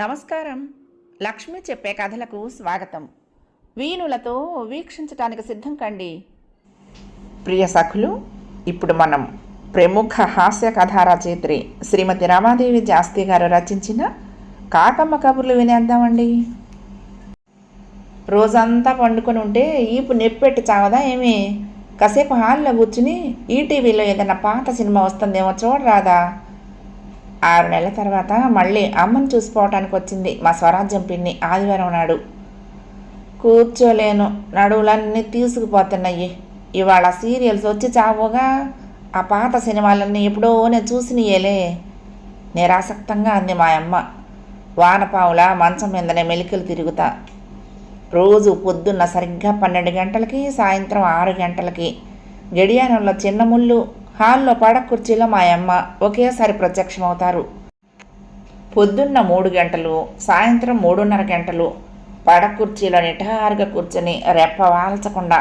నమస్కారం. లక్ష్మి చెప్పే కథలకు స్వాగతం. వీణులతో వీక్షించటానికి సిద్ధం కండి. ప్రియ సఖులు, ఇప్పుడు మనం ప్రముఖ హాస్య కథా రచయిత్రి శ్రీమతి రమాదేవి శాస్త్రి గారు రచించిన కాకమ్మ కబుర్లు వినేద్దామండి. రోజంతా పండుకొని ఉంటే ఈపు నెప్పెట్టి చావదా ఏమి? కాసేపు హాల్లో కూర్చుని ఈటీవీలో ఏదైనా పాత సినిమా వస్తుందేమో చూడరాదా? 6 నెలల తర్వాత మళ్ళీ అమ్మని చూసిపోవటానికి వచ్చింది మా స్వరాజ్యం పిన్ని ఆదివారం నాడు. కూర్చోలేను, నడువులన్నీ తీసుకుపోతున్నాయి. ఇవాళ సీరియల్స్ వచ్చి చావుగా ఆ పాత సినిమాలన్నీ ఎప్పుడో నేను చూసినయేలే నిరాసక్తంగా అంది మా అమ్మ. వానపావులా మంచం మీదనే మెలికలు తిరుగుతా. రోజు పొద్దున్న సరిగ్గా 12 గంటలకి, సాయంత్రం 6 గంటలకి గడియారంలో చిన్న ముళ్ళు, హాల్లో పడక కుర్చీలో మా అమ్మ ఒకేసారి ప్రత్యక్షమవుతారు. పొద్దున్న 3 గంటలు, సాయంత్రం 3:30 గంటలు పడక కుర్చీలో నిటారుగా కూర్చొని రెప్ప వాల్చకుండా,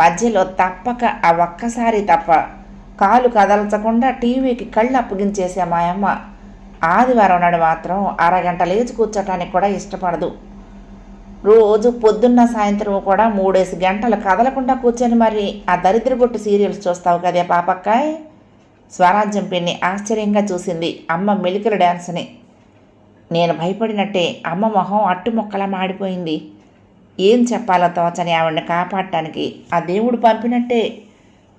మధ్యలో తప్పక ఆ ఒక్కసారి తప్ప కాలు కదల్చకుండా టీవీకి కళ్ళు అప్పగించేసే మా అమ్మ ఆదివారం నాడు మాత్రం అరగంట లేచి కూర్చోటానికి కూడా ఇష్టపడదు. రోజు పొద్దున్న సాయంత్రం కూడా 3 గంటలు కదలకుండా కూర్చొని మరి ఆ దరిద్రగొట్టు సీరియల్స్ చూస్తావు కదే పాపక్కాయ్? స్వరాజ్యం పిన్ని ఆశ్చర్యంగా చూసింది అమ్మ మెలికల డ్యాన్స్ని. నేను భయపడినట్టే అమ్మ మొహం అట్టుమొక్కలా మాడిపోయింది. ఏం చెప్పాలో తోచని ఆవిడని కాపాడటానికి ఆ దేవుడు పంపినట్టే.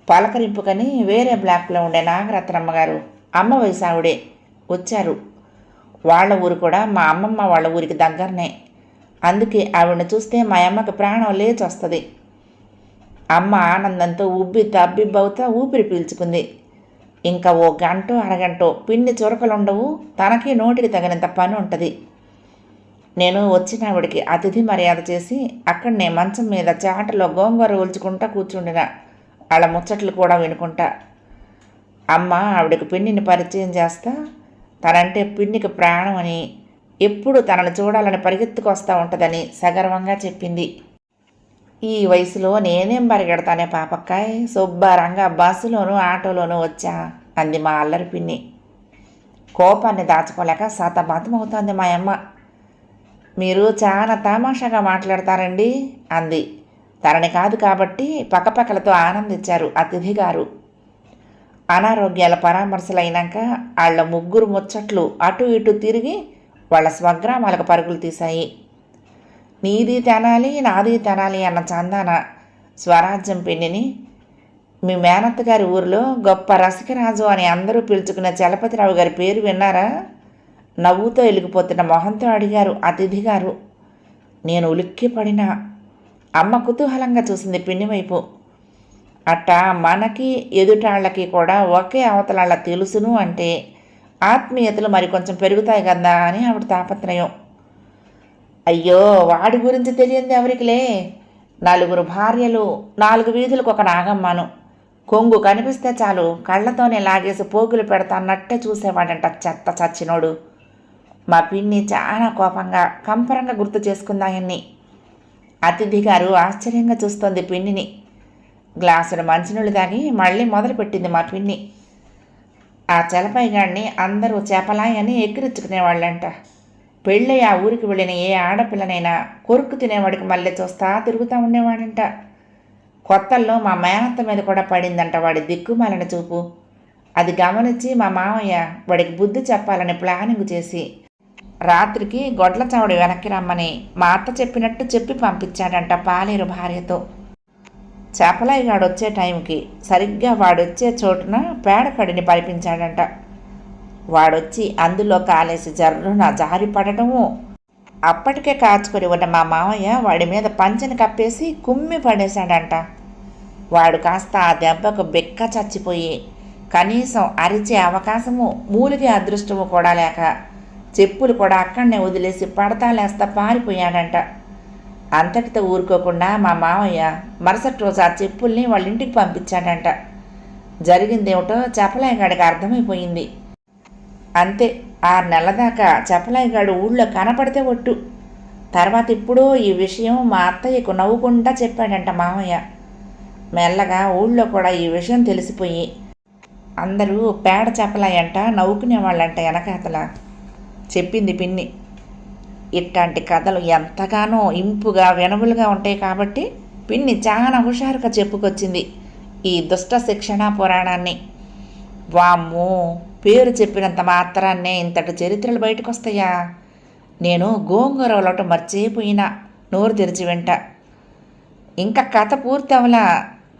పలకరింపుకని వేరే బ్లాక్లో ఉండే నాగరత్నమ్మ గారు, అమ్మ వయసు ఆవిడే, వచ్చారు. వాళ్ళ ఊరు కూడా మా అమ్మమ్మ వాళ్ళ ఊరికి దగ్గరనే. అందుకే ఆవిడని చూస్తే మా అమ్మకి ప్రాణం లేచి వస్తుంది. అమ్మ ఆనందంతో ఉబ్బి తబ్బిబ్బవుతా ఊపిరి పీల్చుకుంది. ఇంకా ఓ గంటో అరగంటో పిన్ని చురకలుండవు, తనకి నోటికి తగినంత పని ఉంటుంది. నేను వచ్చిన ఆవిడికి అతిథి మర్యాద చేసి అక్కడనే మంచం మీద చాటలో గోంగూర ఒల్చుకుంటా కూర్చుండిన. వాళ్ళ ముచ్చట్లు కూడా వినుకుంటా. అమ్మ ఆవిడకి పిన్నిని పరిచయం చేస్తా, తనంటే పిన్నికి ప్రాణం అని, ఎప్పుడు తనను చూడాలని పరిగెత్తుకొస్తూ ఉంటుందని సగర్వంగా చెప్పింది. ఈ వయసులో నేనేం పరిగెడతానే పాపక్కాయ్, శుభ్రంగా బస్సులోనూ ఆటోలోనూ వచ్చా అంది మా అల్లరి పిన్ని. కోపాన్ని దాచుకోలేక సతమతమవుతోంది మా అమ్మ. మీరు చాలా తమాషాగా మాట్లాడతారండి అంది. తనని కాదు కాబట్టి పక్కపక్కలతో ఆనందించారు అతిథి గారు. అనారోగ్యాల పరామర్శలైనాక వాళ్ళ ముగ్గురు ముచ్చట్లు అటు ఇటు తిరిగి వాళ్ళ స్వగ్రామాలకు పరుగులు తీశాయి. నీది తెనాలి, నాది తెనాలి అన్న చందాన స్వరాజ్యం పిన్నిని మీ మేనత్త గారి ఊరిలో గొప్ప రసికరాజు అని అందరూ పిలుచుకున్న చలపతిరావు గారి పేరు విన్నారా? నవ్వుతో వెలిగిపోతున్న మొహంతో అడిగారు అతిథి గారు. నేను ఉలిక్కిపడినా. అమ్మ కుతూహలంగా చూసింది పిన్ని వైపు. అట్టా మనకి ఎదుటాళ్ళకి కూడా ఒకే అవతలాళ్ళ తెలుసును అంటే ఆత్మీయతలు మరి కొంచెం పెరుగుతాయి కదా అని ఆవిడ తాపత్రయం. అయ్యో, వాడి గురించి తెలియంది ఎవరికిలే. 4 భార్యలు, 4 వీధులకు ఒక నాగమ్మను. కొంగు కనిపిస్తే చాలు కళ్ళతోనే లాగేసి పోగులు పెడతాన్నట్టే చూసేవాడంట చెత్త చచ్చినోడు. మా పిన్ని చాలా కోపంగా కంపరంగా గుర్తు చేసుకుందాయన్ని. అతిథి గారు ఆశ్చర్యంగా చూస్తోంది పిన్నిని. గ్లాసుడు మంచినీళ్ళు తాగి మళ్ళీ మొదలుపెట్టింది మా పిన్ని. ఆ చలపైగాడిని అందరూ చేపలాయని ఎక్కిరించుకునేవాళ్ళంట. పెళ్ళి ఆ ఊరికి వెళ్ళిన ఏ ఆడపిల్లనైనా కొరుక్కు తినేవాడికి మళ్ళీ చూస్తా తిరుగుతూ ఉండేవాడంట. కొత్తల్లో మా మేనత్త మీద కూడా పడిందంట వాడి దిక్కుమాలని చూపు. అది గమనించి మా మామయ్య వాడికి బుద్ధి చెప్పాలని ప్లానింగ్ చేసి రాత్రికి గొడ్ల చావుడి వెనక్కి రమ్మని మా అత్త చెప్పినట్టు చెప్పి పంపించాడంట పాలేరు భార్యతో. చేపలాయిగాడు వచ్చే టైంకి సరిగ్గా వాడొచ్చే చోటున పేడకడిని పరిపించాడంట. వాడొచ్చి అందులో కాలేసి జర్రున జారి పడటము. అప్పటికే కాచుకొని ఉన్న మా మామయ్య వాడి మీద పంచెని కప్పేసి కుమ్మి పడేశాడంట. వాడు కాస్త ఆ దెబ్బకు బెక్క చచ్చిపోయి కనీసం అరిచే అవకాశము, మూలిగే అదృష్టము కూడా లేక చెప్పులు కూడా అక్కడనే వదిలేసి పడతా లేస్తా పారిపోయాడంట. అంతటితో ఊరుకోకుండా మా మామయ్య మరుసటి రోజు ఆ చెప్పుల్ని వాళ్ళ ఇంటికి పంపించాడంట. జరిగిందేమిటో చపలాయిగాడికి అర్థమైపోయింది. అంతే, 6 నెలల దాకా చపలాయిగాడు ఊళ్ళో కనపడితే ఒట్టు. తర్వాత ఇప్పుడు ఈ విషయం మా అత్తయ్యకు నవ్వుకుంటా చెప్పాడంట మామయ్య. మెల్లగా ఊళ్ళో కూడా ఈ విషయం తెలిసిపోయి అందరూ పేడ చెప్పలాయంట నవ్వుకునేవాళ్ళంట వెనకాతల చెప్పింది పిన్ని. ఇట్లాంటి కథలు ఎంతగానో ఇంపుగా వినబులుగా ఉంటాయి కాబట్టి పిన్ని చాలా హుషారుగా చెప్పుకొచ్చింది ఈ దుష్ట శిక్షణ పురాణాన్ని. వామ్మో, పేరు చెప్పినంత మాత్రాన్నే ఇంతటి చరిత్రలు బయటకు వస్తాయా? నేను గోంగూర వలట మర్చిపోయినా నోరు తెరిచి వెంట. ఇంకా కథ పూర్తి అవలా.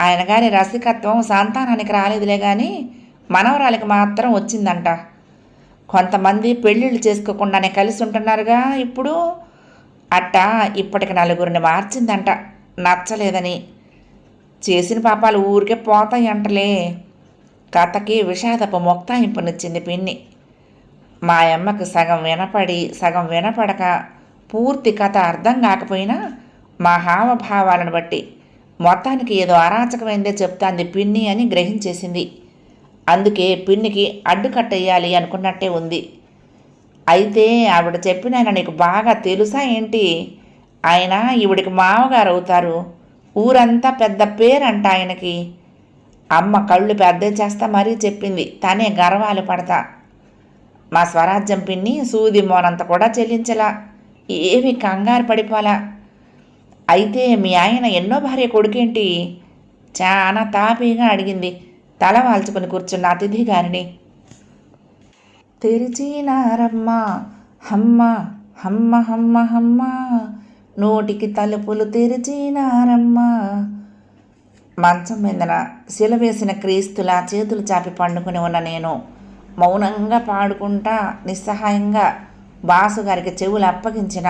ఆయన గారి రసికత్వం సంతానానికి రాలేదులే కానీ మనవరాలికి మాత్రం వచ్చిందంట. కొంతమంది పెళ్ళిళ్ళు చేసుకోకుండానే కలిసి ఉంటున్నారుగా ఇప్పుడు. అట్టా ఇప్పటికి 4 మార్చిందంట నచ్చలేదని. చేసిన పాపాలు ఊరికే పోతాయంటలే. కథకి విషాదపు మొక్తాయింపునిచ్చింది పిన్ని. మా అమ్మకి సగం వినపడి సగం వినపడక పూర్తి కథ అర్థం కాకపోయినా మా హావభావాలను బట్టి మొత్తానికి ఏదో అరాచకమైందే చెప్తాంది పిన్ని అని గ్రహించేసింది. అందుకే పిన్నికి అడ్డుకట్టేయాలి అనుకున్నట్టే ఉంది. అయితే ఆవిడ చెప్పిన ఆయన నీకు బాగా తెలుసా ఏంటి? ఆయన ఈవిడికి మామగారు అవుతారు. ఊరంతా పెద్ద పేరంట ఆయనకి. అమ్మ కళ్ళు పెద్ద చేస్తా మరీ చెప్పింది. తనే గర్వాలు పడతా. మా స్వరాజ్యం పిన్ని సూది మోనంత కూడా చెల్లించలా. ఏమి కంగారు పడిపోలా. అయితే మీ ఆయన ఎన్నో భార్య కొడుకేంటి? చాలా తాపీగా అడిగింది తల వాల్చుకొని కూర్చున్న అతిథి గారిని. తెరిచినారమ్మ హమ్మ హమ్మ హమ్మ హమ్మ, నోటికి తలుపులు తెరిచినారమ్మ. మంచం మీదన శిలవేసిన క్రీస్తులా చేతులు చాపి పండుకుని ఉన్న నేను మౌనంగా పాడుకుంటా నిస్సహాయంగా బాసుగారికి చెవులు అప్పగించిన.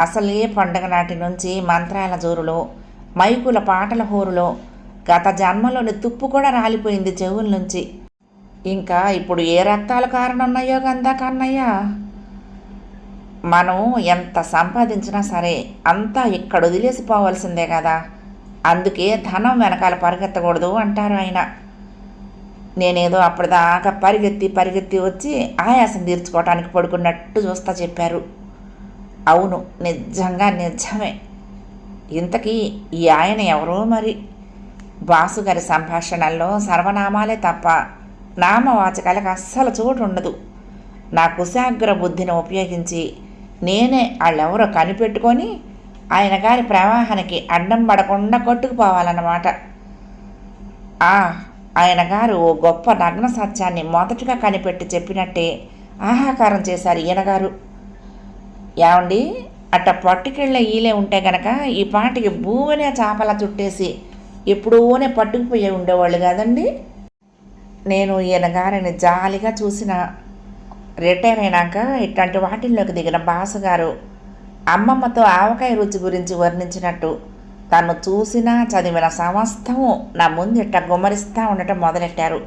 అసలే పండగ నాటి నుంచి మంత్రాల జోరులో మైకుల పాటల హోరులో గత జన్మలోని తుప్పు కూడా రాలిపోయింది చెవుల నుంచి. ఇంకా ఇప్పుడు ఏ రక్తాల కారణన్నాయో గందా కన్నయ్య. మనం ఎంత సంపాదించినా సరే అంతా ఇక్కడ వదిలేసిపోవాల్సిందే కదా. అందుకే ధనం వెనకాల పరిగెత్తకూడదు అంటారు ఆయన. నేనేదో అప్పటిదాకా పరిగెత్తి వచ్చి ఆయాసం తీర్చుకోవటానికి పడుకున్నట్టు చూస్తా చెప్పారు. అవును, నిజంగా నిజమే. ఇంతకీ ఈ ఆయన ఎవరో మరి? బాసుగారి సంభాషణల్లో సర్వనామాలే తప్ప నామవాచకాలకు అస్సలు చోటు ఉండదు. నా కుశాగ్ర బుద్ధిని ఉపయోగించి నేనే వాళ్ళెవరో కనిపెట్టుకొని ఆయన గారి ప్రవాహానికి అడ్డం పడకుండా కొట్టుకుపోవాలన్నమాట. ఆయన గారు ఓ గొప్ప నగ్న సత్యాన్ని మొదటగా కనిపెట్టి చెప్పినట్టే ఆహాకారం చేశారు ఈయనగారు. ఏమండి, అట్ట పట్టుకెళ్ళ ఈలే ఉంటే గనక ఈ పాటికి భూమినే చాపలా చుట్టేసి ఎప్పుడూనే పట్టుకుపోయే ఉండేవాళ్ళు కాదండి. నేను ఈయన గారిని జాలిగా చూసిన. రిటైర్ అయినాక ఇట్లాంటి వాటిల్లోకి దిగిన బాసుగారు అమ్మమ్మతో ఆవకాయ రుచి గురించి వర్ణించినట్టు తను చూసినా చదివిన సమస్తము నా ముందు ఇట్ట గుమ్మరిస్తూ ఉండటం మొదలెట్టారు.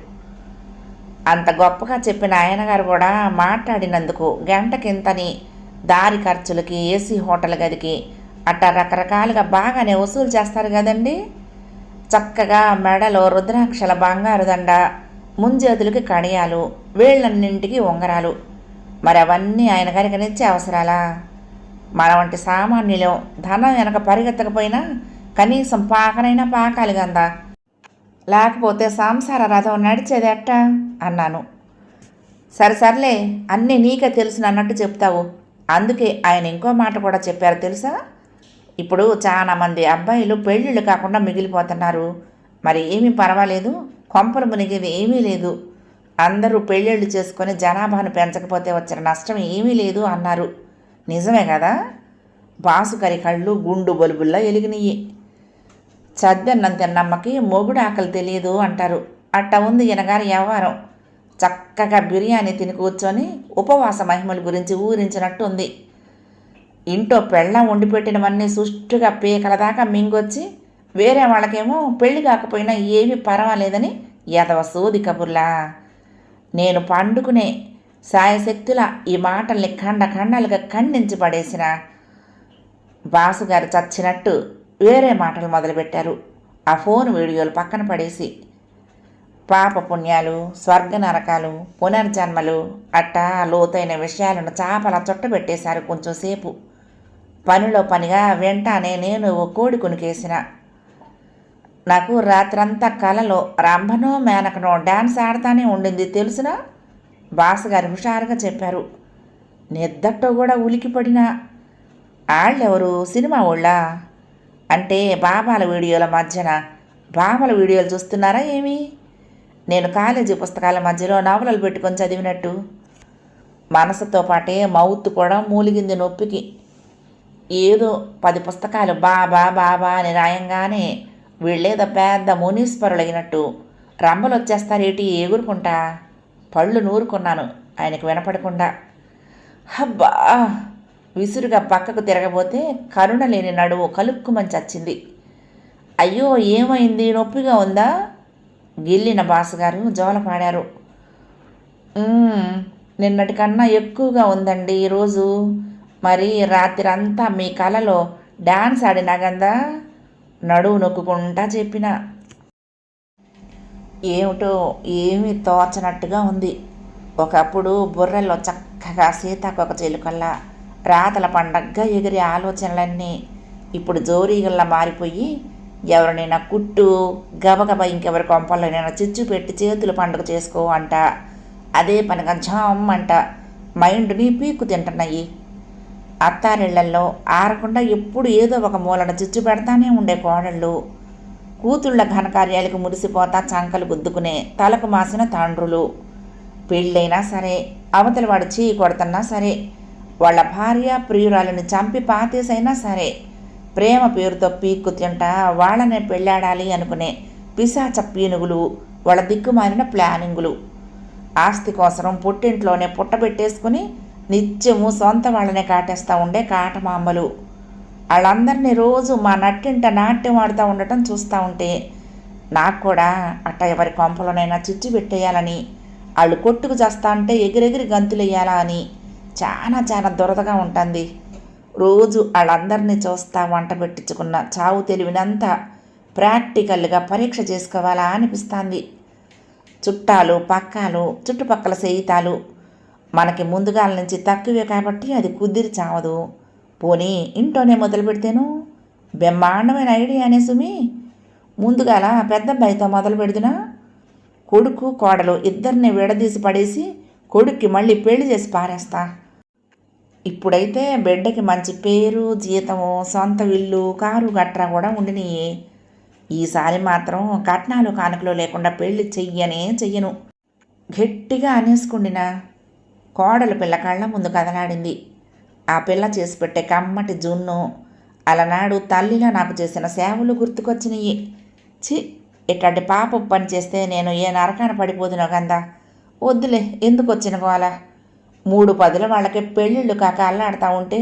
అంత గొప్పగా చెప్పిన ఆయన గారు కూడా మాట్లాడినందుకు గంటకింతని దారి ఖర్చులకి ఏసీ హోటల్ గదికి అట్టా రకరకాలుగా బాగానే వసూలు చేస్తారు కదండి. చక్కగా మెడలో రుద్రాక్షల బంగారు దండ, ముంజేతులకి కడియాలు, వేళ్ళన్నింటికి ఉంగరాలు. మరి అవన్నీ ఆయన గారికి నిత్య అవసరాలా? మన వంటి సామాన్యులు ధనం వెనక పరిగెత్తకపోయినా కనీసం పాకనైనా పాకాలి గందా, లేకపోతే సంసార రథం నడిచేది ఎట్టా అన్నాను. సరేలే, అన్నీ నీకే తెలుసు అన్నట్టు చెప్తావు. అందుకే ఆయన ఇంకో మాట కూడా చెప్పారు తెలుసా? ఇప్పుడు చాలామంది అబ్బాయిలు పెళ్ళిళ్ళు కాకుండా మిగిలిపోతున్నారు. మరి ఏమీ పర్వాలేదు, కొంపలు మునిగేది ఏమీ లేదు. అందరూ పెళ్ళిళ్ళు చేసుకొని జనాభాను పెంచకపోతే వచ్చిన నష్టం ఏమీ లేదు అన్నారు. నిజమే కదా? బాసుగారి కళ్ళు గుండు బలుబుల్లా ఎలిగినయ్యి. చద్దన్నం తిన్నమ్మకి మొగుడు ఆకలి తెలియదు అంటారు. అట్ట ఉంది ఈయనగారి వ్యవహారం. చక్కగా బిర్యానీ తిని కూర్చొని ఉపవాస మహిమల గురించి ఊరించినట్టు ఉంది. ఇంట్లో పెళ్ళం వండిపెట్టినవన్నీ సుష్టుగా పీకల దాకా మింగొచ్చి వేరే వాళ్ళకేమో పెళ్లి కాకపోయినా ఏమీ పర్వాలేదని ఎదవ సోది కబుర్లా. నేను పండుకునే సాయశక్తుల ఈ మాటల్ని ఖండాలుగా ఖండించి పడేసిన. బాసుగారు చచ్చినట్టు వేరే మాటలు మొదలుపెట్టారు. ఆ ఫోన్ వీడియోలు పక్కన పడేసి పాప పుణ్యాలు, స్వర్గ నరకాలు, పునర్జన్మలు అట్టా లోతైన విషయాలను చాపలా చుట్టబెట్టేశారు. కొంచెంసేపు పనిలో పనిగా వెంటనే నేను ఓ కోడి కొనుకేసిన. నాకు రాత్రంతా కలలో రంభనో మేనకనో డ్యాన్స్ ఆడతానే ఉండింది తెలుసునా? బాసగారు హుషారుగా చెప్పారు. నిద్దట్లో కూడా ఉలికిపడిన. వాళ్ళెవరు? సినిమా వాళ్ళా? అంటే బాబాల వీడియోల మధ్యన బాబాల వీడియోలు చూస్తున్నారా ఏమి? నేను కాలేజీ పుస్తకాల మధ్యలో నవలలు పెట్టుకొని చదివినట్టు. మనసుతో పాటే మౌత్ కూడా మూలిగింది నొప్పికి. ఏదో 10 పుస్తకాలు బాబా బాబా అని రాయంగానే వీళ్ళేదో పెద్ద మునీశ్వరులగినట్టు రంబలు వచ్చేస్తారేటి ఎగురుకుంటా. పళ్ళు నూరుకున్నాను ఆయనకు వినపడకుండా. హబ్బా! విసురుగా పక్కకు తిరగబోతే కరుణ లేని నడువు కలుక్కుమని చచ్చింది. అయ్యో ఏమైంది, నొప్పిగా ఉందా? గిల్లిన బాసగారు జోలపాడారు. నిన్నటికన్నా ఎక్కువగా ఉందండి ఈరోజు. మరి రాత్రి అంతా మీ కలలో డాన్స్ ఆడినా గందా? నడువు నొక్కుంటా చెప్పిన. ఏమిటో ఏమీ తోచనట్టుగా ఉంది. ఒకప్పుడు బుర్రల్లో చక్కగా సీతాకొక చిలుకల్లా రాతల పండగగా ఎగిరే ఆలోచనలన్నీ ఇప్పుడు జోరీగల్లా మారిపోయి ఎవరినైనా కుట్టు గబగబా ఇంకెవరి కొంపల్లోనైనా చిచ్చు పెట్టి చేతులు పండుగ చేసుకో అంట. అదే పనిగా జామ్ అంట మైండ్ని పీక్కు తింటున్నాయి. అత్తారిళ్లల్లో ఆరకుండా ఎప్పుడు ఏదో ఒక మూలన చిచ్చు పెడతానే ఉండే కోడళ్ళు, కూతుళ్ళ ఘనకార్యాలకు మురిసిపోతా చంకలు గుద్దుకునే తలకు మాసిన తండ్రులు, పెళ్ళైనా సరే అవతల వాడు చేయి కొడుతున్నా సరే, వాళ్ళ భార్య ప్రియురాలను చంపి పాతేసైనా సరే ప్రేమ పేరుతో పీక్కు తింటా వాళ్ళనే పెళ్ళాడాలి అనుకునే పిశాచ పీనుగులు, వాళ్ళ దిక్కుమాలిన ప్లానింగులు, ఆస్తి కోసం పుట్టింట్లోనే పుట్టబెట్టేసుకుని నిత్యము సొంత వాళ్ళనే కాటేస్తూ ఉండే కాటమాంబలు. వాళ్ళందరినీ రోజు మా నట్టింట నాట్యం ఆడుతూ ఉండటం చూస్తూ ఉంటే నాకు కూడా అట్ట ఎవరి కొంపలోనైనా చిచ్చు పెట్టేయాలని, వాళ్ళు కొట్టుకు చేస్తా అంటే ఎగిరెగిరి గంతులెయ్యాలా అని చాలా చాలా దురదగా ఉంటుంది. రోజు వాళ్ళందరినీ చూస్తా వంట పెట్టించుకున్న చావు తెలివినంతా ప్రాక్టికల్గా పరీక్ష చేసుకోవాలా అనిపిస్తుంది. చుట్టాలు పక్కాలు చుట్టుపక్కల సేయితాలు మనకి ముందుగాల నుంచి తక్కువే కాబట్టి అది కుదిరి చావదు. పోనీ ఇంట్లోనే మొదలు పెడితేను బ్రహ్మాండమైన ఐడియానే సుమి. ముందుగాల పెద్దబ్బాయితో మొదలు పెడుతున్నా. కొడుకు కోడలు ఇద్దరిని విడదీసి పడేసి కొడుక్కి మళ్ళీ పెళ్లి చేసి పారేస్తా. ఇప్పుడైతే బిడ్డకి మంచి పేరు జీతము సొంత ఇల్లు కారు గట్రా కూడా ఉండినాయి. ఈసారి మాత్రం కట్నాలు కానుకలు లేకుండా పెళ్లి చెయ్యను గట్టిగా అనేసుకుండినా. కోడలు పిల్ల కళ్ళ ముందు కదలాడింది. ఆ పిల్ల చేసి పెట్టే కమ్మటి జున్ను, అలనాడు తల్లిలా నాకు చేసిన సేవలు గుర్తుకొచ్చినాయి. చి, ఇట్లాంటి పాప పని చేస్తే నేను ఏ నరకాన పడిపోదునో గందా. వద్దులే, ఎందుకు వచ్చిన గోల. 3 వాళ్ళకి పెళ్ళిళ్ళు కాక అల్లాడుతూ ఉంటే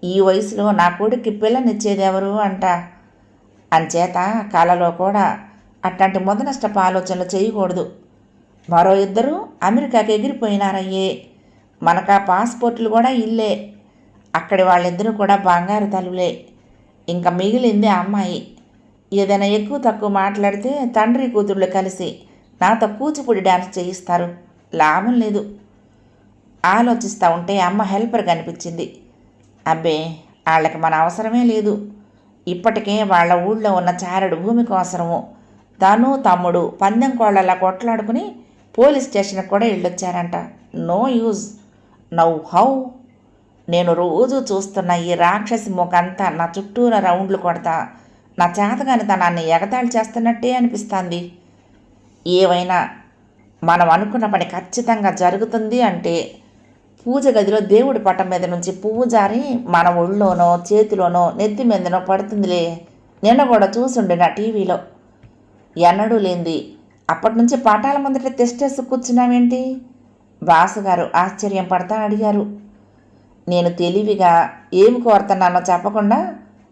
ఈ వయసులో నా కొడుక్కి పిల్లనిచ్చేది ఎవరు అంట. అంచేత కళలో కూడా అట్లాంటి మొదనష్టపు ఆలోచనలు చేయకూడదు. మరో 2 అమెరికాకి ఎగిరిపోయినారయ్యే. మనకా పాస్పోర్ట్లు కూడా ఇల్లే. అక్కడి వాళ్ళిద్దరూ కూడా బంగారు తల్లులే. ఇంకా మిగిలింది అమ్మాయి. ఏదైనా ఎక్కువ తక్కువ మాట్లాడితే తండ్రి కూతుళ్ళు కలిసి నాతో కూచిపూడి డ్యాన్స్ చేయిస్తారు. లాభం లేదు. ఆలోచిస్తూ ఉంటే అమ్మ హెల్పర్ కనిపించింది. అబ్బే, వాళ్ళకి మన అవసరమే లేదు. ఇప్పటికే వాళ్ళ ఊళ్ళో ఉన్న చారడు భూమి కోసరము తను తమ్ముడు పందెం కోళ్ళలా కొట్లాడుకుని పోలీస్ స్టేషన్కి కూడా వెళ్ళొచ్చారంట. No use. Now how? నేను రోజు చూస్తున్న ఈ రాక్షసి ముఖంతా నా చుట్టూరా రౌండ్లు కొడతా నా చేతగాని తనాన్ని ఎగతాళి చేస్తున్నట్టే అనిపిస్తుంది. ఏవైనా మనం అనుకున్న పని ఖచ్చితంగా జరుగుతుంది అంటే పూజ గదిలో దేవుడి పటం మీద నుంచి పువ్వు జారి మన ఒళ్ళోనో చేతిలోనో నెత్తి మీదనో పడుతుందిలే. నిన్న కూడా చూసుండే నా టీవీలో. ఎన్నడూ లేంది అప్పటి నుంచి పటాల ముందట తెస్టేసి కూర్చున్నావేంటి? బాసుగారు ఆశ్చర్యం పడతా అడిగారు. నేను తెలివిగా ఏమి కోరుతున్నానో చెప్పకుండా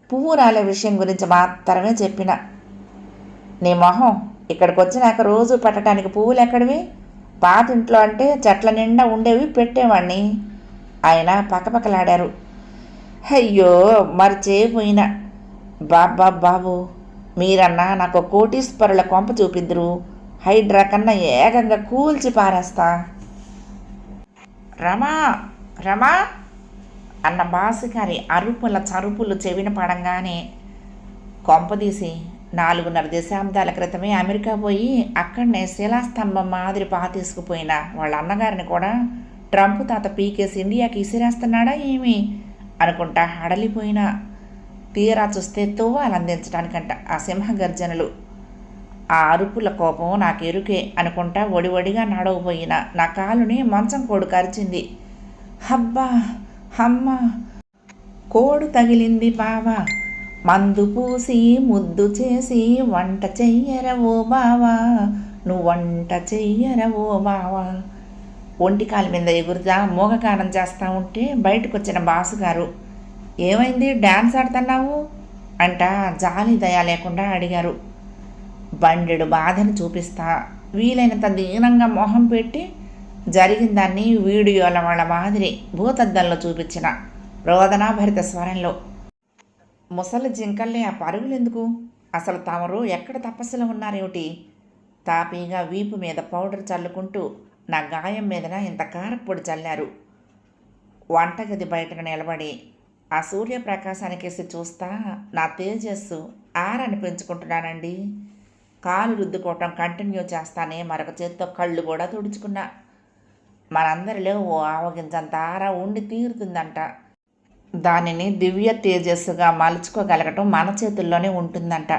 పువ్వు రాలే విషయం గురించి మాత్రమే చెప్పిన. నీ మొహం, ఇక్కడికి వచ్చినాక రోజు పెట్టడానికి పువ్వులు ఎక్కడివి? పాతింట్లో అంటే చెట్ల నిండా ఉండేవి, పెట్టేవాణ్ణి. ఆయన పక్కపక్కలాడారు. అయ్యో, మరిచేపోయినా. బాబు, మీరన్నా నాకు కోటీశ్వరుల కొంప చూపిద్దురు. హైడ్రా కన్నా ఏకంగా కూల్చి పారేస్తా. రమా రమా అన్న బాసుగారి అరుపుల చరుపులు చెవిన పడంగానే కొంపదీసి 4.5 దశాబ్దాల క్రితమే అమెరికా పోయి అక్కడనే శిలాస్తంభం మాదిరి తీసుకుపోయిన వాళ్ళ అన్నగారిని కూడా ట్రంప్ తాత పీకేసి ఇండియాకి ఇసిరేస్తున్నాడా ఏమి అనుకుంటా హడలిపోయినా. తీరా చూస్తే తువ్వాలందించడానికంట ఆ సింహగర్జనలు. ఆ అరుపుల కోపం నాకెరుకే అనుకుంటా ఒడివడిగా నడవబోయిన నా కాలుని మంచం కోడు కరిచింది. హబ్బా హమ్మ కోడు తగిలింది బావా, మందు పూసి ముద్దు చేసి వంట చెయ్యరవో బావా, నువ్వు వంట చెయ్యరవో బావా. ఒంటికాల మీద ఎగురుతా మోగగానం చేస్తూ ఉంటే బయటకు వచ్చిన బాసుగారు, ఏమైంది డ్యాన్స్ ఆడుతున్నావు అంట జాలి దయ లేకుండా అడిగారు. బండెడు బాధను చూపిస్తా వీలైనంత దీనంగా మొహం పెట్టి జరిగిన దాన్ని వీడియోల వాళ్ళ మాదిరి భూతద్దంలో చూపించిన రోదనాభరిత స్వరంలో. ముసలి జింకల్ని ఆ పరుగులెందుకు, అసలు తమరు ఎక్కడ తపస్సులో ఉన్నారేమిటి? తాపీగా వీపు మీద పౌడర్ చల్లుకుంటూ నా గాయం మీదన ఇంత కారప్పొడి చల్లారు. వంటగది బయటకు నిలబడి ఆ సూర్యప్రకాశానికేసి చూస్తా నా తేజస్సు ఆరని పెంచుకుంటున్నానండి. కాలు రుద్దుకోవటం కంటిన్యూ చేస్తానే మరొక చేత్తో కళ్ళు కూడా తుడుచుకున్నా. మనందరిలో ఓ ఆవగించంత ఆర ఉండి తీరుతుందంట. దానిని దివ్య తేజస్సుగా మలుచుకోగలగటం మన చేతుల్లోనే ఉంటుందంట.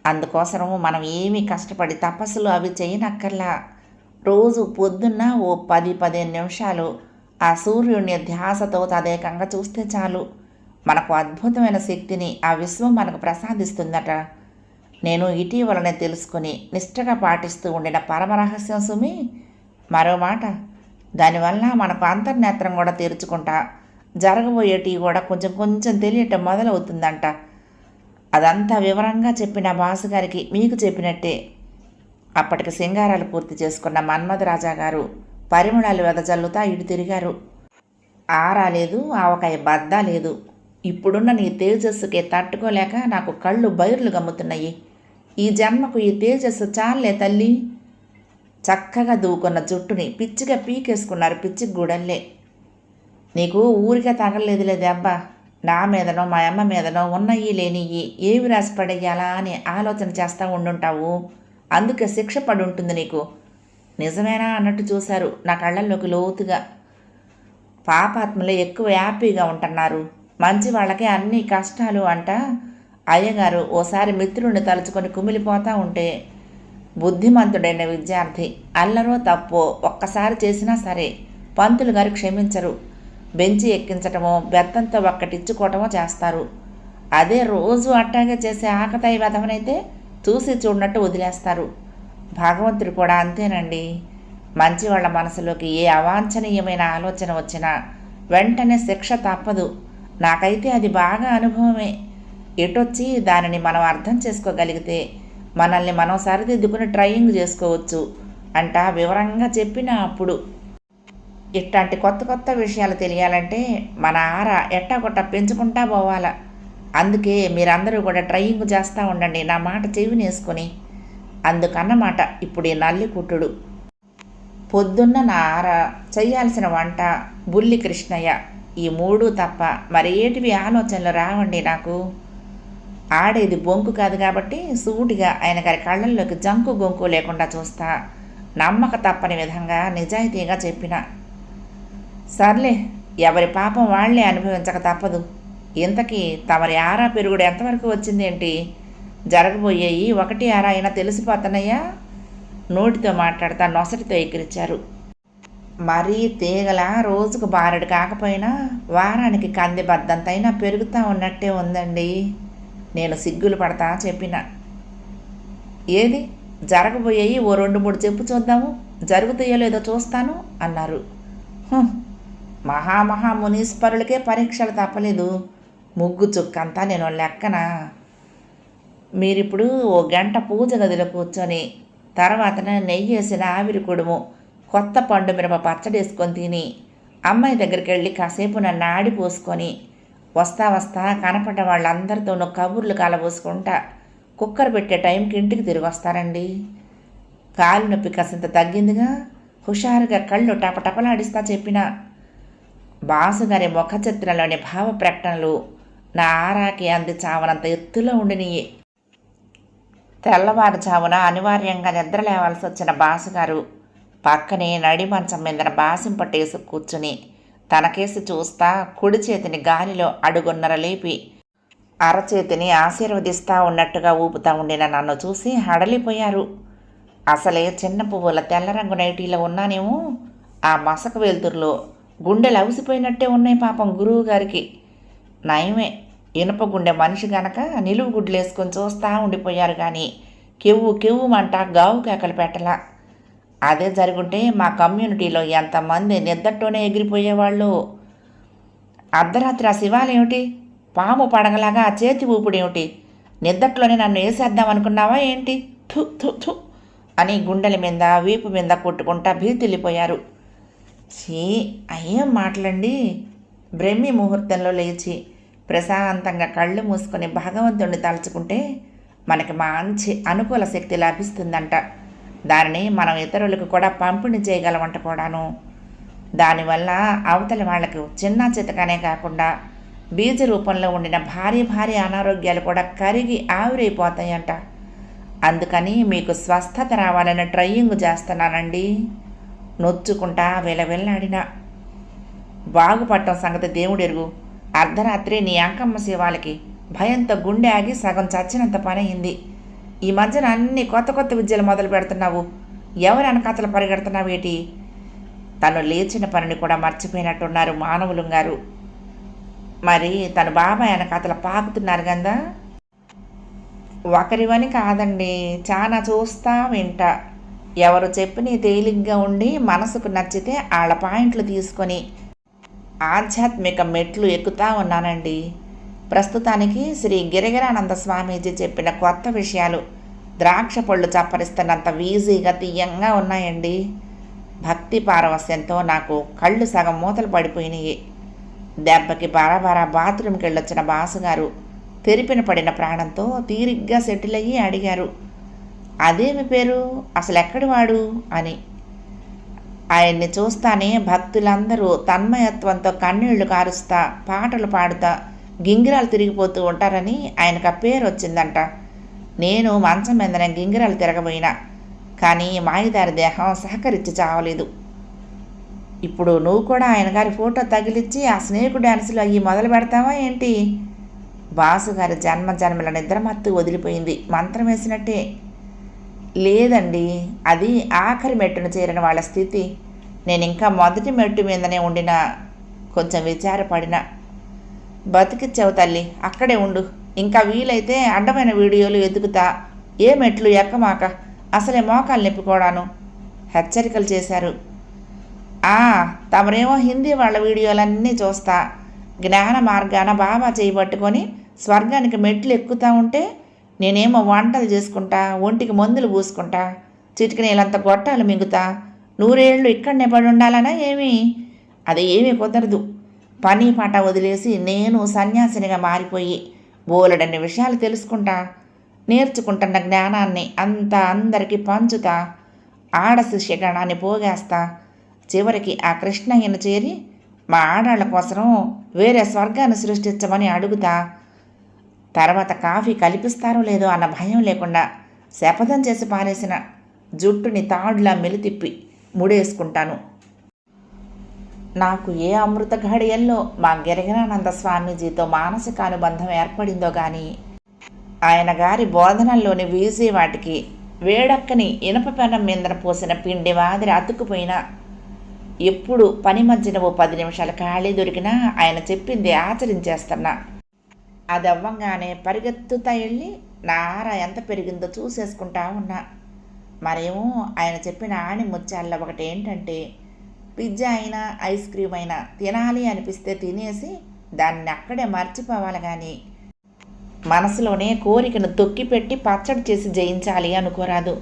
అందుకోసం మనం ఏమీ కష్టపడి తపస్సులు అవి చేయనక్కర్లా. రోజు పొద్దున్న ఓ 10-15 నిమిషాలు ఆ సూర్యుడిని ధ్యాసతో తదేకంగా చూస్తే చాలు, మనకు అద్భుతమైన శక్తిని ఆ విశ్వం మనకు ప్రసాదిస్తుందట. నేను ఇటీవలనే తెలుసుకుని నిష్ఠగా పాటిస్తూ ఉండిన పరమరహస్యం సుమి. మరో మాట, దానివల్ల మనకు అంతర్నేత్రం కూడా తెరుచుకుంటా జరగబోయేటి కూడా కొంచెం కొంచెం తెలియటం మొదలవుతుందంట. అదంతా వివరంగా చెప్పిన బాసుగారికి మీకు చెప్పినట్టే. అప్పటికి సింగారాలు పూర్తి చేసుకున్న మన్మథరాజా గారు పరిమళాలు వెదజల్లుతా ఇటు తిరిగారు. ఆరా లేదు, ఆవకాయ బద్దా లేదు. ఇప్పుడున్న నీ తేజస్సుకే తట్టుకోలేక నాకు కళ్ళు బైర్లు గమ్ముతున్నాయి. ఈ జన్మకు ఈ తేజస్సు చాలే తల్లి. చక్కగా దూకున్న జుట్టుని పిచ్చిగా పీకేసుకున్నారు పిచ్చి గుడల్లే. నీకు ఊరికే తగలలేదులే దెబ్బ. నా మీదనో మా అమ్మ మీదనో ఉన్నయి లేనియి ఏవి రాసి పడేయాలా అని ఆలోచన చేస్తూ ఉండుంటావు. అందుకే శిక్ష పడి ఉంటుంది నీకు. నిజమేనా అన్నట్టు చూశారు నా కళ్ళల్లోకి లోతుగా. పాపాత్మలే ఎక్కువ హ్యాపీగా ఉంటున్నారు, మంచి వాళ్ళకే అన్ని కష్టాలు అంట. అయ్యగారు ఓసారి మిత్రుడిని తలుచుకొని కుమిలిపోతూ ఉంటే, బుద్ధిమంతుడైన విద్యార్థి అల్లరో తప్పో ఒక్కసారి చేసినా సరే పంతులు గారు క్షమించరు. బెంచి ఎక్కించటమో బెత్తంతో ఒక్కటిచ్చుకోవటమో చేస్తారు. అదే రోజు అట్టాగే చేసే ఆకతాయి వెధవనైతే చూసి చూడనట్టు వదిలేస్తారు. భగవంతుడు కూడా అంతేనండి. మంచి వాళ్ళ మనసులోకి ఏ అవాంఛనీయమైన ఆలోచన వచ్చినా వెంటనే శిక్ష తప్పదు. నాకైతే అది బాగా అనుభవమే. ఎటొచ్చి దానిని మనం అర్థం చేసుకోగలిగితే మనల్ని మనం సరిదిద్దుకుని ట్రయింగ్ చేసుకోవచ్చు అంట వివరంగా చెప్పిన అప్పుడు. ఇట్లాంటి కొత్త కొత్త విషయాలు తెలియాలంటే మన ఆర ఎట్టాగొట్ట పెంచుకుంటా పోవాలా. అందుకే మీరందరూ కూడా ట్రయింగ్ చేస్తూ ఉండండి, నా మాట చెవినేసుకొని. అందుకన్నమాట ఇప్పుడు ఈ నల్లి కుట్టుడు. పొద్దున్న నా ఆర, చెయ్యాల్సిన వంట, బుల్లి కృష్ణయ్య, ఈ 3 తప్ప మరేటివి ఆలోచనలు రావండి నాకు. ఆడేది బొంకు కాదు కాబట్టి సూటిగా ఆయన గారి కళ్ళల్లోకి జంకు గొంకు లేకుండా చూస్తా నమ్మక తప్పని విధంగా నిజాయితీగా చెప్పిన. సర్లే, ఎవరి పాపం వాళ్లే అనుభవించక తప్పదు. ఇంతకీ తమరి ఆరా పెరుగుడు ఎంతవరకు వచ్చిందేంటి? జరగబోయేయి 1 ఆరా అయినా తెలిసిపోతున్నాయా? నోటితో మాట్లాడుతా నొసటితో ఎక్కిరిచ్చారు. మరీ తీగల రోజుకు బారెడు కాకపోయినా వారానికి కంది బద్దంతైనా పెరుగుతూ ఉన్నట్టే ఉందండి. నేను సిగ్గులు పడతా చెప్పిన. ఏది జరగబోయేయి ఓ 2-3 చెప్పు చూద్దాము, జరుగుతాయో లేదో చూస్తాను అన్నారు. మహామహా మునీశ్వరులకే పరీక్షలు తప్పలేదు, ముగ్గు చుక్కంతా నేను లెక్కన. మీరిప్పుడు ఓ గంట పూజ గదిలో కూర్చొని తర్వాతన నెయ్యి వేసిన ఆవిరి కుడుము, కొత్త పండు మిరప పచ్చడి వేసుకొని తిని అమ్మాయి దగ్గరికి వెళ్ళి కాసేపు నన్ను ఆడిపోసుకొని వస్తా వస్తా కనపడ్డ వాళ్ళందరితోనూ కబుర్లు కాలబోసుకుంటా కుక్కర్ పెట్టే టైంకి ఇంటికి తిరిగి వస్తారండి. కాలు నొప్పి కాసింత తగ్గిందిగా, హుషారుగా కళ్ళు టపటపలాడిస్తా చెప్పిన. బాసుగారి ముఖ చిత్రంలోని భావ ప్రకటనలు నా ఆరాకి అంది చావనంత ఎత్తులో ఉండినయి. తెల్లవారుజామున అనివార్యంగా నిద్ర లేవాల్సి వచ్చిన బాసుగారు పక్కనే నడి మంచం మీద బాసింపట్టేసి కూర్చుని తనకేసి చూస్తా కుడి చేతిని గాలిలో అడుగున్నర లేపి అరచేతిని ఆశీర్వదిస్తా ఉన్నట్టుగా ఊపుతా ఉండిన నన్ను చూసి హడలిపోయారు. అసలే చిన్న పువ్వుల తెల్ల రంగు నైటీలో ఉన్నానేమో ఆ మసక వెలుతురులో గుండెలు అవిసిపోయినట్టే ఉన్నాయి పాపం గురువు గారికి. నయమే ఇనుప గుండె మనిషి గనక నిలువు గుడ్లు వేసుకొని చూస్తూ ఉండిపోయారు. కానీ కెవ్వు కెవ్వుమంట గావు కేకలు పెట్టలా. అదే జరుగుంటే మా కమ్యూనిటీలో ఎంతమంది నిద్దట్లోనే ఎగిరిపోయేవాళ్ళు. అర్ధరాత్రి ఆ శివాలేమిటి, పాము పడగలాగా ఆ చేతి ఊపుడేమిటి, నిద్దట్లోనే నన్ను వేసేద్దాం అనుకున్నావా ఏంటి, థు థు థు అని గుండెల మీద వీపు మీద కొట్టుకుంటా భీతిల్లిపోయారు. చీ అయ్యేం మాటలండి. బ్రహ్మి ముహూర్తంలో లేచి ప్రశాంతంగా కళ్ళు మూసుకొని భగవంతుడిని తలుచుకుంటే మనకి మంచి అనుకూల శక్తి లభిస్తుందంట. దానిని మనం ఇతరులకు కూడా పంపిణీ చేయగలమంట కూడాను. దానివల్ల అవతలి వాళ్లకు చిన్న చితకనే కాకుండా బీజ రూపంలో ఉండిన భారీ భారీ అనారోగ్యాలు కూడా కరిగి ఆవిరైపోతాయంట. అందుకని మీకు స్వస్థత రావాలని ట్రయింగ్ చేస్తున్నానండి. నొచ్చుకుంటా వెలవెల్లాడిన బాగుపడటం సంగతి దేవుడెరుగు. అర్ధరాత్రి నీ అంకమ్మ శివాలకి భయంతో గుండె ఆగి సగం చచ్చినంత పని అయింది. ఈ మధ్యన అన్ని కొత్త కొత్త విద్యలు మొదలు పెడుతున్నావు. ఎవరి వెనకాతలు పరిగెడుతున్నావేటి? తను లేచిన పనిని కూడా మర్చిపోయినట్టున్నారు మానవులు గారు. మరి తను బాబాయ్ వెనకాతలు పాకుతున్నారు కదా. ఒకరివని కాదండి, చాలా చూస్తా వింటా. ఎవరు చెప్పి తేలిగ్గా ఉండి మనసుకు నచ్చితే వాళ్ళ పాయింట్లు తీసుకొని ఆధ్యాత్మిక మెట్లు ఎక్కుతా ఉన్నానండి. ప్రస్తుతానికి శ్రీ గిరిగిరానంద స్వామీజీ చెప్పిన కొత్త విషయాలు ద్రాక్ష పళ్ళు చప్పరిస్తున్నంత ఈజీగా తీయంగా ఉన్నాయండి. భక్తి పారవస్యంతో నాకు కళ్ళు సగం మూతలు పడిపోయినాయి. దెబ్బకి బారాబారా బాత్రూమ్కి వెళ్ళొచ్చిన బాసుగారు తెరిపిన పడిన ప్రాణంతో తీరిగ్గా సెటిల్ అయ్యి అడిగారు, అదేమి పేరు, అసలు ఎక్కడి వాడు అని. ఆయన్ని చూస్తానే భక్తులందరూ తన్మయత్వంతో కన్నీళ్లు కారుస్తా పాటలు పాడుతా గింగిరాలు తిరిగిపోతూ ఉంటారని ఆయనకు ఆ పేరు వచ్చిందంట. నేను మంచం మీదనే గింగిరాలు తిరగబోయినా కానీ మాయదారి దేహం సహకరించి చావలేదు. ఇప్పుడు నువ్వు కూడా ఆయన గారి ఫోటో తగిలిచ్చి ఆ స్నేకు డ్యాన్సులు అయ్యి మొదలు పెడతావా ఏంటి? బాసుగారి జన్మల నిద్రమత్తు వదిలిపోయింది మంత్రం వేసినట్టే. లేదండి, అది ఆఖరి మెట్టును చేరిన వాళ్ళ స్థితి. నేను ఇంకా మొదటి మెట్టు మీదనే ఉండినా కొంచెం విచారపడిన. బతికిచ్చావు తల్లి, అక్కడే ఉండు. ఇంకా వీలైతే అడ్డమైన వీడియోలు వెతుకుతా. ఏ మెట్లు ఎక్కమాక, అసలే మోకాలు నిప్పుకోడాను హెచ్చరికలు చేశారు. తమరేమో హిందీ వాళ్ళ వీడియోలన్నీ చూస్తా. జ్ఞాన మార్గాన బాబా చేయబట్టుకొని స్వర్గానికి మెట్లు ఎక్కుతూ ఉంటే నేనేమో వంటలు చేసుకుంటా, ఒంటికి మందులు పూసుకుంటా, చిటికనీళ్ళంత గొట్టాలు మింగుతా, 100 ఏళ్ళు ఇక్కడనే పడి ఉండాలనా ఏమీ? అది ఏమీ కుదరదు. పని పాట వదిలేసి నేను సన్యాసినిగా మారిపోయి బోలెడన్ని విషయాలు తెలుసుకుంటా, నేర్చుకుంటున్న జ్ఞానాన్ని అంతా అందరికీ పంచుతా, ఆడ శిష్యగణాన్ని పోగేస్తా. చివరికి ఆ కృష్ణయ్యను చేరి మా ఆడాళ్ల కోసం వేరే స్వర్గాన్ని సృష్టించమని అడుగుతా. తర్వాత కాఫీ కల్పిస్తారో లేదో అన్న భయం లేకుండా శపథం చేసి పారేసిన జుట్టుని తాడులా మెలితిప్పి ముడేసుకుంటాను. నాకు ఏ అమృత ఘడియల్లో మా గిరిగిరానంద స్వామీజీతో మానసిక అనుబంధం ఏర్పడిందో కానీ ఆయన గారి బోధనల్లోని వీజీ వాటికి వేడక్కని ఇనప పెనం మీదన పోసిన పిండి మాదిరి అతుక్కుపోయినా ఎప్పుడు పని మధ్యన 10 నిమిషాలు ఖాళీ దొరికినా ఆయన చెప్పింది ఆచరించేస్తున్నా. అది అవ్వంగానే పరిగెత్తుతా వెళ్ళి నా ఆర ఎంత పెరిగిందో చూసేసుకుంటా ఉన్నా. మరేమో ఆయన చెప్పిన ఆణి ముత్యాల్లో ఒకటి ఏంటంటే, పిజ్జా అయినా ఐస్ క్రీమ్ అయినా తినాలి అనిపిస్తే తినేసి దాన్ని అక్కడే మర్చిపోవాలి కానీ మనసులోనే కోరికను తొక్కిపెట్టి పచ్చడి చేసి జయించాలి అనుకోరాదు.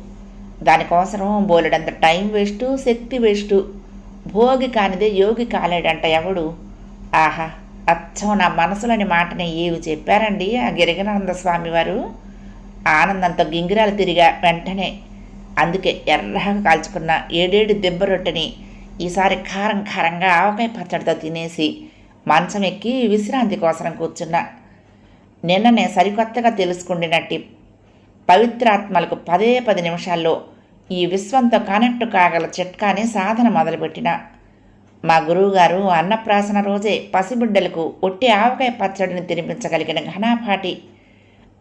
దానికోసం బోలెడంత టైం వేస్టు, శక్తి వేస్టు. భోగి కానిదే యోగి కాలేడంట ఎవడు. ఆహా, అచ్చం నా మనసులోని మాటని ఏవి చెప్పారండి ఆ గిరిగిరానంద స్వామి వారు. ఆనందంతో గింగిరాలు తిరిగా వెంటనే. అందుకే ఎర్రగా కాల్చుకున్న 7 దెబ్బ రొట్టెని ఈసారి కారం కారంగా ఆవకాయ పచ్చడితో తినేసి మంచం ఎక్కి విశ్రాంతి కోసం కూర్చున్నా. నిన్ననే సరికొత్తగా తెలుసుకుండినట్టి పవిత్రాత్మలకు 10 నిమిషాల్లో ఈ విశ్వంతో కనెక్ట్ కాగల చిట్కాని సాధన మొదలుపెట్టిన. మా గురువుగారు అన్నప్రాసన రోజే పసిబిడ్డలకు ఒట్టి ఆవకాయ పచ్చడిని తినిపించగలిగిన ఘనాపాటి.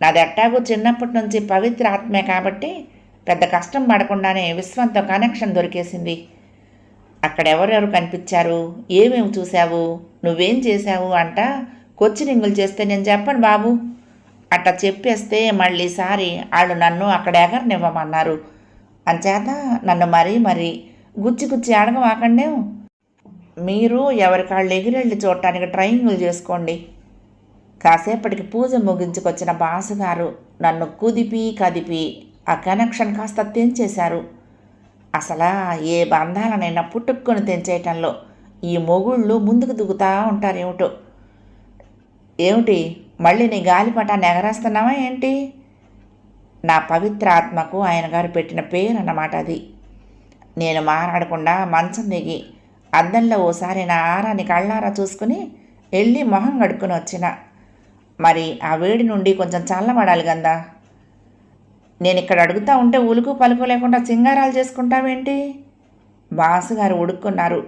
నాది అట్టాగు చిన్నప్పటి నుంచి పవిత్ర ఆత్మే కాబట్టి పెద్ద కష్టం పడకుండానే విశ్వంతో కనెక్షన్ దొరికేసింది. అక్కడెవరెవరు కనిపించారు, ఏమేమి చూశావు, నువ్వేం చేశావు అంట కొచ్చిరింగులు చేస్తే నేను చెప్పను బాబు అట్లా చెప్పేస్తే మళ్ళీసారి వాళ్ళు నన్ను అక్కడ ఎగరనివ్వమన్నారు. అంచేత నన్ను మరీ గుచ్చి అడగమాకండే. మీరు ఎవరికాళ్ళు ఎగిరెళ్ళి చూడటానికి ట్రైనింగులు చేసుకోండి. కాసేపటికి పూజ ముగించుకొచ్చిన బాసుగారు నన్ను కదిపి ఆ కనెక్షన్ కాస్త తెంచేశారు. అసలు ఏ బంధాలనైనా పుట్టుక్కొని తెంచేయటంలో ఈ మొగుళ్ళు ముందుకు దిగుతూ ఉంటారేమిటో. ఏమిటి మళ్ళీ నీ గాలిపటాన్ని ఎగరేస్తున్నావా ఏంటి? నా పవిత్ర ఆత్మకు ఆయన గారు పెట్టిన పేరు అన్నమాట అది. నేను మాట్లాడకుండా మంచం దిగి అద్దంలో ఓసారి నా ఆరాన్ని కళ్ళారా చూసుకుని వెళ్ళి మొహం కడుక్కుని వచ్చిన. మరి ఆ వేడి నుండి కొంచెం చల్లబడాలి కదా. నేను ఇక్కడ అడుగుతూ ఉంటే ఉలుకు పలుకు లేకుండా సింగారాలు చేసుకుంటావేంటి? బాసుగారు ఉడుక్కున్నారు.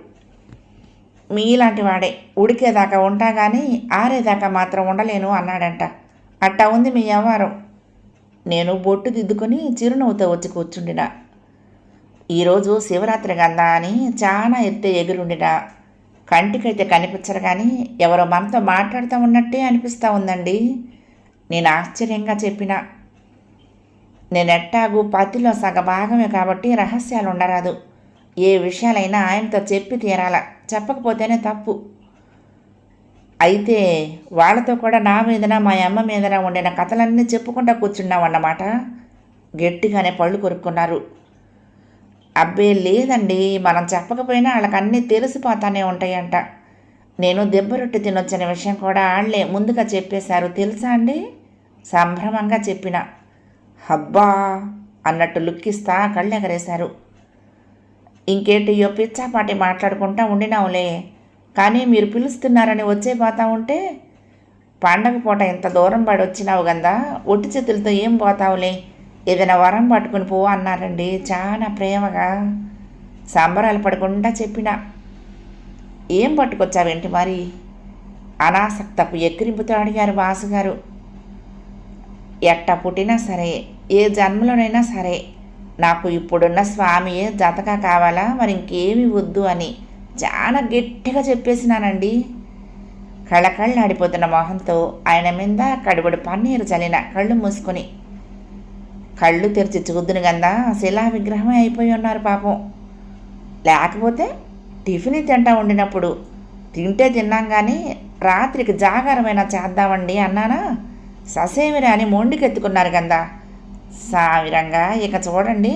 మీలాంటి వాడే ఉడికేదాకా ఉంటా కానీ ఆరేదాకా మాత్రం ఉండలేను అన్నాడంట. అట్టా ఉంది మీ వ్యవహారం. నేను బొట్టు దిద్దుకొని చిరునవ్వుతో వచ్చి కూర్చుండినా. ఈరోజు శివరాత్రి గందా అని చాలా ఎత్తే ఎగురుండినా. కంటికైతే కనిపించరు కానీ ఎవరో మనతో మాట్లాడుతూ ఉన్నట్టే అనిపిస్తూ ఉందండి. నేను ఆశ్చర్యంగా చెప్పిన. నేనెట్టాగు పతిలో సగభాగమే కాబట్టి రహస్యాలు ఉండరాదు. ఏ విషయాలైనా ఆయనతో చెప్పి తీరాల, చెప్పకపోతేనే తప్పు. అయితే వాళ్ళతో కూడా నా మీదన మా అమ్మ మీదన ఉండిన కథలన్నీ చెప్పుకుంటూ కూర్చున్నామన్నమాట. గట్టిగానే పళ్ళు కొరుక్కున్నారు. అబ్బే లేదండి, మనం చెప్పకపోయినా వాళ్ళకి అన్నీ తెలిసిపోతానే ఉంటాయంట. నేను దెబ్బరొట్టి తినొచ్చిన విషయం కూడా వాళ్ళే ముందుగా చెప్పేశారు తెలుసా అండి? సంభ్రమంగా చెప్పిన. హబ్బా అన్నట్టు లుక్కిస్తా కళ్ళెగరేశారు. ఇంకేంటియో పిచ్చాపాటి మాట్లాడుకుంటా ఉండినావులే, కానీ మీరు పిలుస్తున్నారని వచ్చే పోతా ఉంటే పండగ పూట ఇంత దూరం పడి వచ్చినావు కదా, ఒట్టి చేతులతో ఏం పోతావులే, ఏదైనా వరం పట్టుకుని పో అన్నారండి చాలా ప్రేమగా. సంబరాలు పడకుండా చెప్పిన. ఏం పట్టుకొచ్చావేంటి మరి? అనాసక్తపు ఎక్కిరింపుతో అడిగారు బాసుగారు. ఎట్ట పుట్టినా సరే, ఏ జన్మలోనైనా సరే నాకు ఇప్పుడున్న స్వామియే జతగా కావాలా, మరి ఇంకేమీ వద్దు అని చాలా గట్టిగా చెప్పేసినానండి. కళ్ళకళ్ళాడిపోతున్న మొహంతో ఆయన మీద కడుబడి పన్నీరు చల్లిన కళ్ళు మూసుకొని. కళ్ళు తెరిచి చూద్దును గందా శిలా విగ్రహమే అయిపోయి ఉన్నారు పాపం. లేకపోతే టిఫిన్ తింటా ఉండినప్పుడు తింటే తిన్నాం కానీ రాత్రికి జాగారమైనా చేద్దామండి అన్నానా, ససేమిరా అని మొండికెత్తుకున్నారు కదా. సావిరంగా ఇక చూడండి,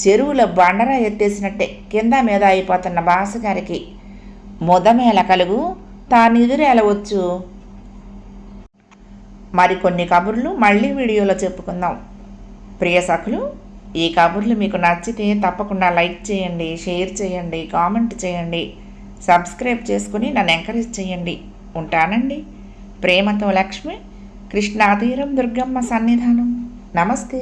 చెరువులో బండరా ఎత్తేసినట్టే కింద మీద అయిపోతున్న బాసుగారికి మొదమేల కలుగు తానెదురేలవచ్చు. మరికొన్ని కబుర్లు మళ్ళీ వీడియోలో చెప్పుకుందాం. ప్రియ సఖులు, ఈ కబుర్లు మీకు నచ్చితే తప్పకుండా లైక్ చేయండి, షేర్ చేయండి, కామెంట్ చేయండి, సబ్స్క్రైబ్ చేసుకుని నన్ను ఎంకరేజ్ చేయండి. ఉంటానండి. ప్రేమతో లక్ష్మి, కృష్ణాతీరం దుర్గమ్మ సన్నిధానం. నమస్తే.